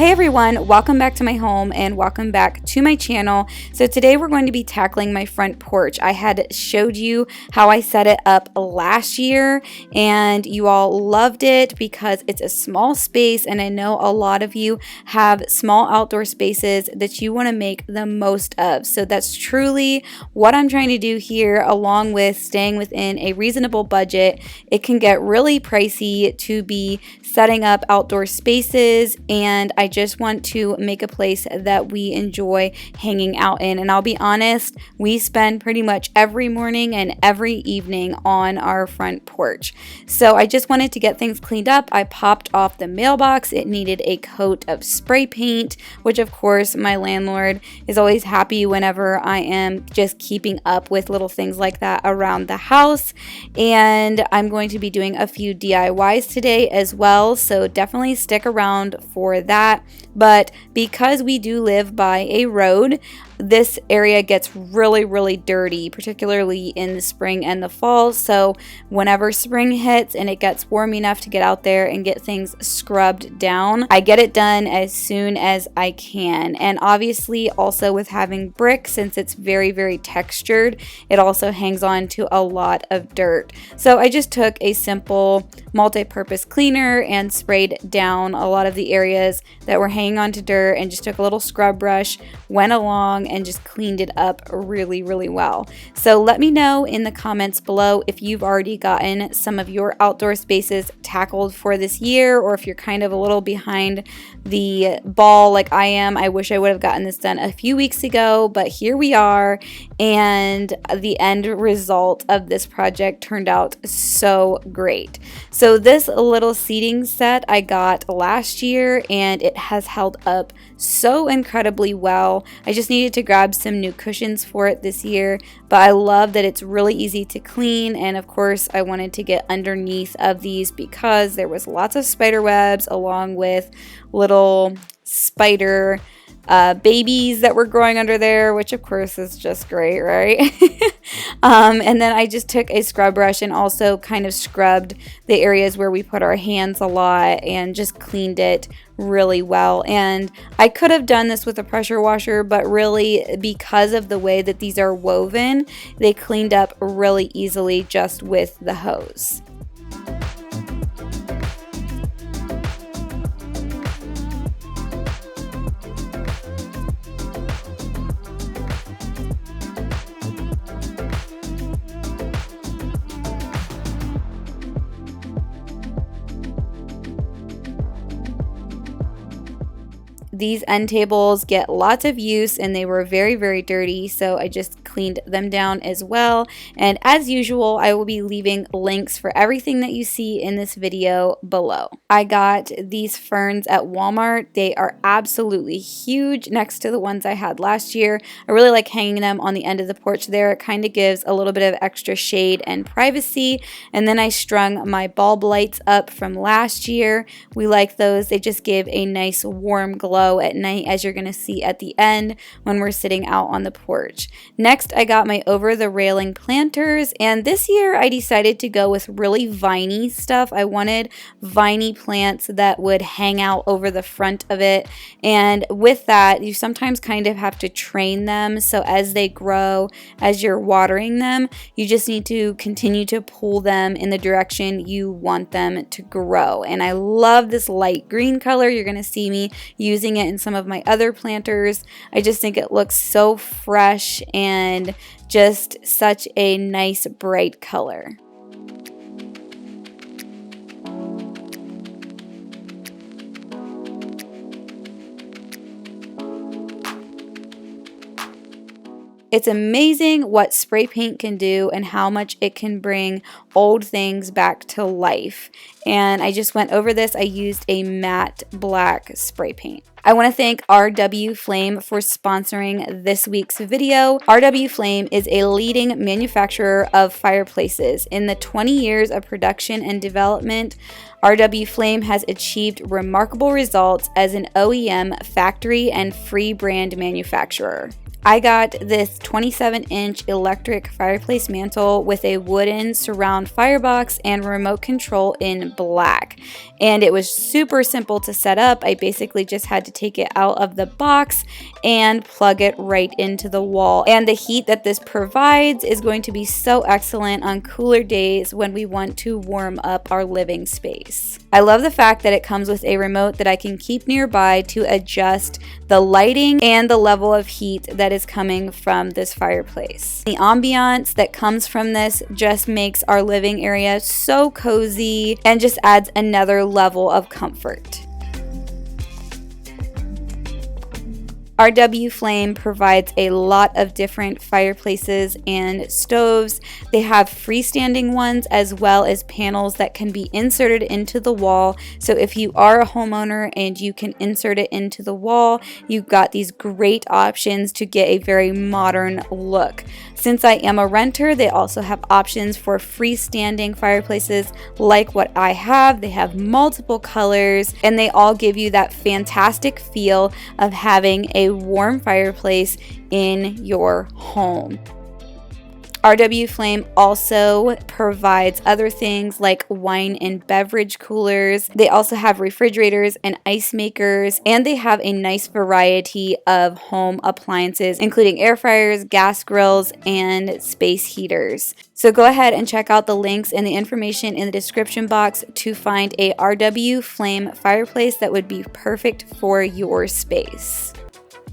Hey everyone, welcome back to my home and welcome back to my channel. So today we're going to be tackling my front porch. I had showed you how I set it up last year and you all loved it because it's a small space, and I know a lot of you have small outdoor spaces that you want to make the most of. So that's truly what I'm trying to do here, along with staying within a reasonable budget. It can get really pricey to be setting up outdoor spaces, and I just want to make a place that we enjoy hanging out in. And I'll be honest, we spend pretty much every morning and every evening on our front porch. So I just wanted to get things cleaned up. I popped off the mailbox. It needed a coat of spray paint, which of course my landlord is always happy whenever I am just keeping up with little things like that around the house. And I'm going to be doing a few DIYs today as well, so definitely stick around for that. But because we do live by a road, this area gets really dirty, particularly in the spring and the fall. So whenever spring hits and it gets warm enough to get out there and get things scrubbed down, I get it done as soon as I can. And obviously also with having brick, since it's very textured, it also hangs on to a lot of dirt. So I just took a simple multi-purpose cleaner and sprayed down a lot of the areas that were hanging on to dirt, and just took a little scrub brush, went along and just cleaned it up really well. So let me know in the comments below if you've already gotten some of your outdoor spaces tackled for this year, or if you're kind of a little behind the ball like I am. I wish I would have gotten this done a few weeks ago, but here we are, and the end result of this project turned out so great. So this little seating set I got last year, and it has held up so incredibly well. I just needed to grab some new cushions for it this year, but I love that it's really easy to clean. And of course I wanted to get underneath of these because there was lots of spider webs along with little spider babies that were growing under there, which of course is just great, right? And then I just took a scrub brush and also kind of scrubbed the areas where we put our hands a lot and just cleaned it really well. And I could have done this with a pressure washer, but really because of the way that these are woven, they cleaned up really easily just with the hose. These end tables get lots of use and they were very dirty, so I just cleaned them down as well. And as usual, I will be leaving links for everything that you see in this video below. I got these ferns at Walmart. They are absolutely huge next to the ones I had last year. I really like hanging them on the end of the porch there. It kind of gives a little bit of extra shade and privacy. And then I strung my bulb lights up from last year. We like those. They just give a nice warm glow at night, as you're going to see at the end when we're sitting out on the porch. Next, I got my over the railing planters, and this year I decided to go with really viney stuff. I wanted viney plants that would hang out over the front of it, and with that you sometimes kind of have to train them, so as they grow, as you're watering them, you just need to continue to pull them in the direction you want them to grow. And I love this light green color. You're going to see me using it in some of my other planters. I just think it looks so fresh and just such a nice bright color. It's amazing what spray paint can do and how much it can bring old things back to life. And I just went over this. I used a matte black spray paint. I want to thank RW Flame for sponsoring this week's video. RW Flame is a leading manufacturer of fireplaces. In the 20 years of production and development, RW Flame has achieved remarkable results as an OEM factory and free brand manufacturer. I got this 27-inch electric fireplace mantle with a wooden surround firebox and remote control in black. And it was super simple to set up. I basically just had to take it out of the box and plug it right into the wall. And the heat that this provides is going to be so excellent on cooler days when we want to warm up our living space. I love the fact that it comes with a remote that I can keep nearby to adjust the lighting and the level of heat that is coming from this fireplace. The ambiance that comes from this just makes our living area so cozy and just adds another level of comfort. RW Flame provides a lot of different fireplaces and stoves. They have freestanding ones as well as panels that can be inserted into the wall. So if you are a homeowner and you can insert it into the wall, you've got these great options to get a very modern look. Since I am a renter, they also have options for freestanding fireplaces like what I have. They have multiple colors and they all give you that fantastic feel of having a warm fireplace in your home. RW Flame also provides other things like wine and beverage coolers. They also have refrigerators and ice makers, and they have a nice variety of home appliances, including air fryers, gas grills, and space heaters. So go ahead and check out the links and the information in the description box to find a RW Flame fireplace that would be perfect for your space.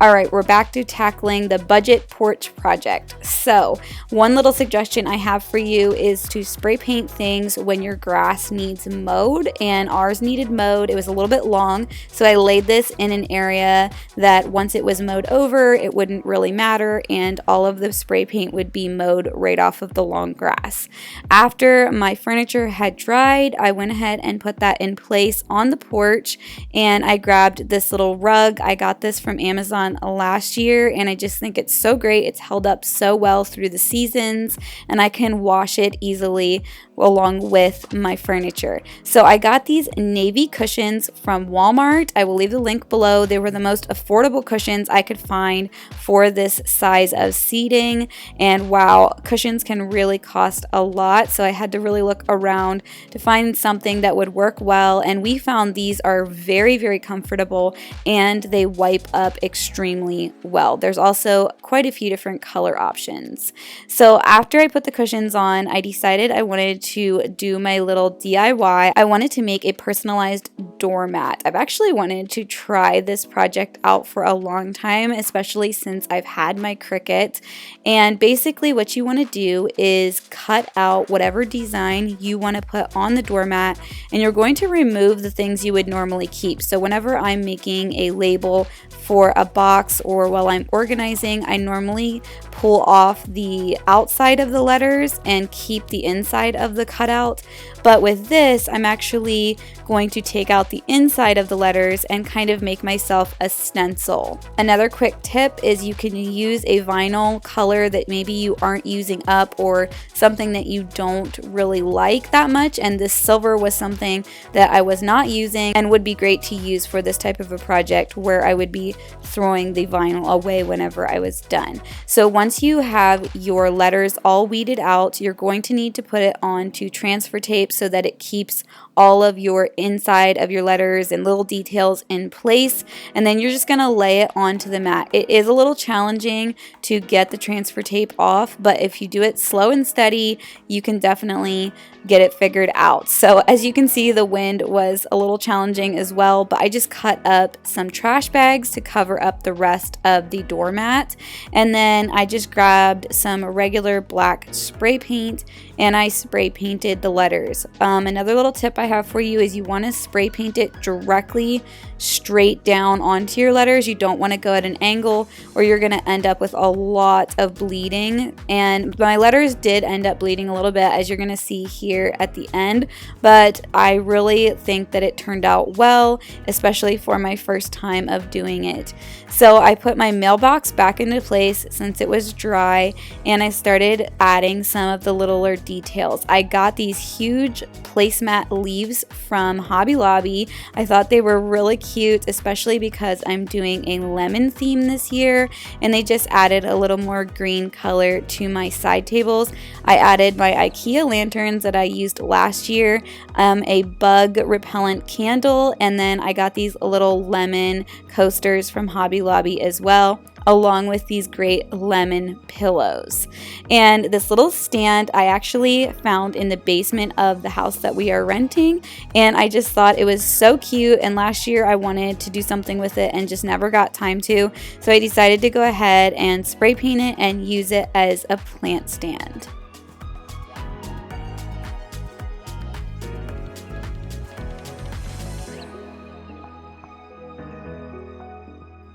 All right, we're back to tackling the budget porch project. So one little suggestion I have for you is to spray paint things when your grass needs mowed, and ours needed mowed. It was a little bit long, so I laid this in an area that once it was mowed over, it wouldn't really matter, and all of the spray paint would be mowed right off of the long grass. After my furniture had dried, I went ahead and put that in place on the porch, and I grabbed this little rug. I got this from Amazon last year, and I just think it's so great. It's held up so well through the seasons, and I can wash it easily along with my furniture. So I got these navy cushions from Walmart. I will leave the link below. They were the most affordable cushions I could find for this size of seating, and wow, cushions can really cost a lot, so I had to really look around to find something that would work well, and we found these are very, very comfortable and they wipe up extremely well. There's also quite a few different color options. So after I put the cushions on, I decided I wanted to do my little DIY. I wanted to make a personalized doormat. I've actually wanted to try this project out for a long time, especially since I've had my Cricut. And basically what you want to do is cut out whatever design you want to put on the doormat, and you're going to remove the things you would normally keep. So whenever I'm making a label for a box or while I'm organizing, I normally pull off the outside of the letters and keep the inside of the cutout. But with this, I'm actually going to take out the inside of the letters and kind of make myself a stencil. Another quick tip is you can use a vinyl color that maybe you aren't using up, or something that you don't really like that much. And this silver was something that I was not using and would be great to use for this type of a project where I would be throwing the vinyl away whenever I was done. So once you have your letters all weeded out, you're going to need to put it onto transfer tape so that it keeps all of your inside of your letters and little details in place, and then you're just going to lay it onto the mat. It is a little challenging to get the transfer tape off, but if you do it slow and steady, you can definitely get it figured out. So as you can see, the wind was a little challenging as well, but I just cut up some trash bags to cover up the rest of the doormat, and then I just grabbed some regular black spray paint and I spray painted the letters. Another little tip I have for you is you want to spray paint it directly straight down onto your letters. You don't want to go at an angle or you're going to end up with a lot of bleeding. And my letters did end up bleeding a little bit, as you're going to see here at the end, but I really think that it turned out well, especially for my first time of doing it. So I put my mailbox back into place since it was dry, and I started adding some of the littler details. I got these huge placemat leaves from from Hobby Lobby. I thought they were really cute, especially because I'm doing a lemon theme this year, and they just added a little more green color to my side tables. I added my IKEA lanterns that I used last year, a bug repellent candle, and then I got these little lemon coasters from Hobby Lobby as well, along with these great lemon pillows. And this little stand I actually found in the basement of the house that we are renting, and I just thought it was so cute, and last year I wanted to do something with it and just never got time to, so I decided to go ahead and spray paint it and use it as a plant stand.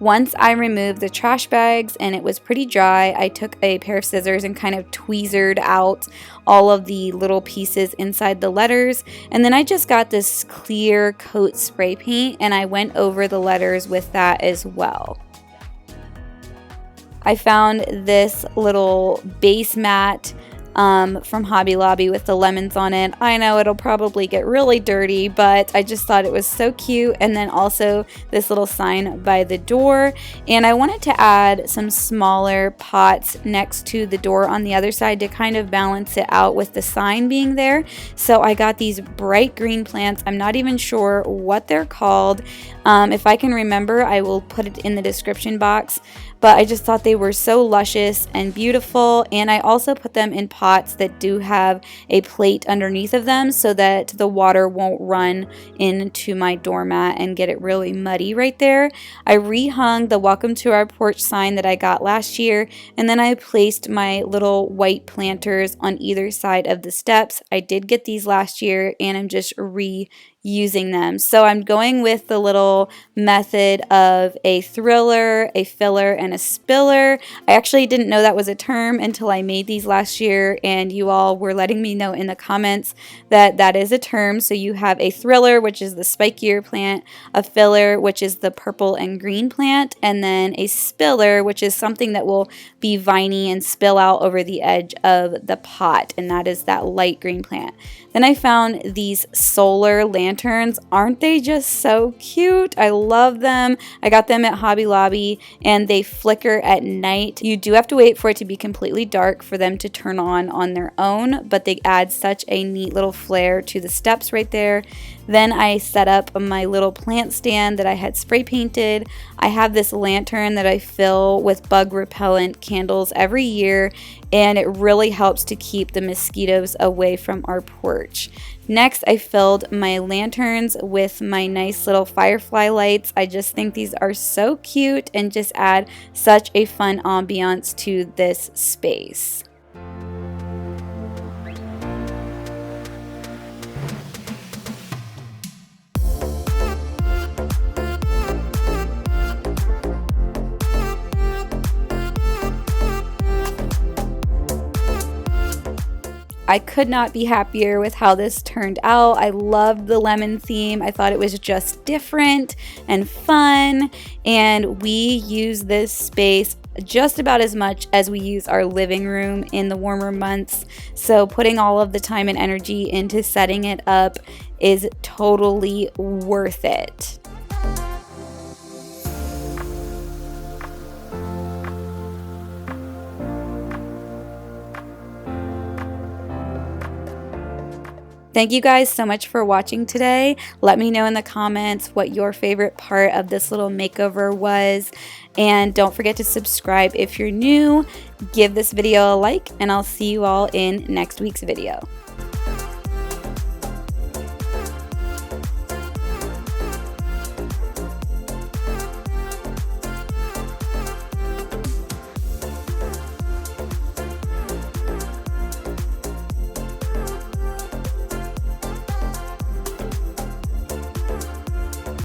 Once I removed the trash bags and it was pretty dry, I took a pair of scissors and kind of tweezered out all of the little pieces inside the letters. And then I just got this clear coat spray paint and I went over the letters with that as well. I found this little base mat from Hobby Lobby with the lemons on it. I know it'll probably get really dirty, but I just thought it was so cute. And then also this little sign by the door, and I wanted to add some smaller pots next to the door on the other side to kind of balance it out with the sign being there. So I got these bright green plants. I'm not even sure what they're called. If I can remember, I will put it in the description box. But I just thought they were so luscious and beautiful, and I also put them in pots that do have a plate underneath of them so that the water won't run into my doormat and get it really muddy right there. I rehung the welcome to our porch sign that I got last year, and then I placed my little white planters on either side of the steps. I did get these last year, and I'm just reusing them. So I'm going with the little method of a thriller, a filler, and a spiller. I actually didn't know that was a term until I made these last year, and you all were letting me know in the comments that that is a term. So you have a thriller, which is the spikier plant, a filler, which is the purple and green plant, and then a spiller, which is something that will be viney and spill out over the edge of the pot, and that is that light green plant. Then I found these solar lanterns. Aren't they just so cute? I love them. I got them at Hobby Lobby, and they flicker at night. You do have to wait for it to be completely dark for them to turn on their own, but they add such a neat little flare to the steps right there. Then I set up my little plant stand that I had spray painted. I have this lantern that I fill with bug repellent candles every year, and it really helps to keep the mosquitoes away from our porch. Next, I filled my lanterns with my nice little firefly lights. I just think these are so cute and just add such a fun ambiance to this space. I could not be happier with how this turned out. I loved the lemon theme. I thought it was just different and fun, and we use this space just about as much as we use our living room in the warmer months. So putting all of the time and energy into setting it up is totally worth it. Thank you guys so much for watching today. Let me know in the comments what your favorite part of this little makeover was. And don't forget to subscribe if you're new. Give this video a like, and I'll see you all in next week's video.